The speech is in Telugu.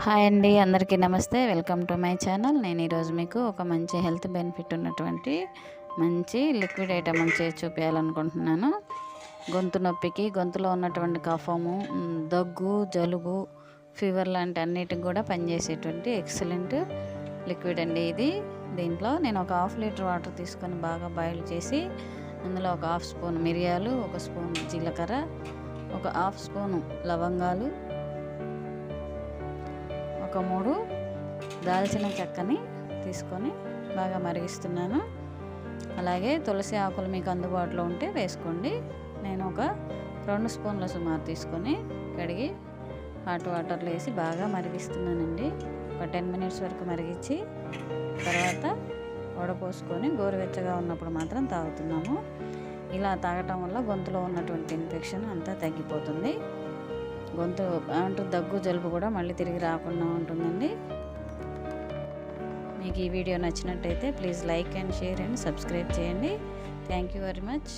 హాయ్ అండి, అందరికీ నమస్తే. Welcome to my channel. నేను ఈరోజు మీకు ఒక మంచి హెల్త్ బెనిఫిట్ ఉన్నటువంటి మంచి లిక్విడ్ ఐటమ్ చేసి చూపించాలనుకుంటున్నాను. గొంతు నొప్పికి, గొంతులో ఉన్నటువంటి కఫము, దగ్గు, జలుబు, ఫీవర్ లాంటి అన్నిటికి కూడా పనిచేసేటువంటి ఎక్సలెంట్ లిక్విడ్ అండి ఇది. దీంట్లో నేను ఒక 1/2 లీటర్ వాటర్ తీసుకొని బాగా బాయిల్ చేసి అందులో ఒక 1/2 స్పూన్ మిరియాలు, 1 స్పూన్ జీలకర్ర, ఒక 1/2 స్పూను లవంగాలు, ఒక 3 దాల్చిన చెక్కని తీసుకొని బాగా మరిగిస్తున్నాను. అలాగే తులసి ఆకులు మీకు అందుబాటులో ఉంటే వేసుకోండి. నేను ఒక 2 స్పూన్ల సుమారు తీసుకొని కడిగి హాట్ వాటర్లో వేసి బాగా మరిగిస్తున్నానండి. ఒక 10 మినిట్స్ వరకు మరిగించి తర్వాత వడపోసుకొని గోరువెచ్చగా ఉన్నప్పుడు మాత్రం తాగుతున్నాము. ఇలా తాగటం వల్ల గొంతులో ఉన్నటువంటి ఇన్ఫెక్షన్ అంతా తగ్గిపోతుంది. గొంతు దగ్గు, జలుబు కూడా మళ్ళీ తిరిగి రాకుండా ఉంటుందండి. మీకు ఈ వీడియో నచ్చినట్టయితే please like and share and subscribe చేయండి. Thank you very much.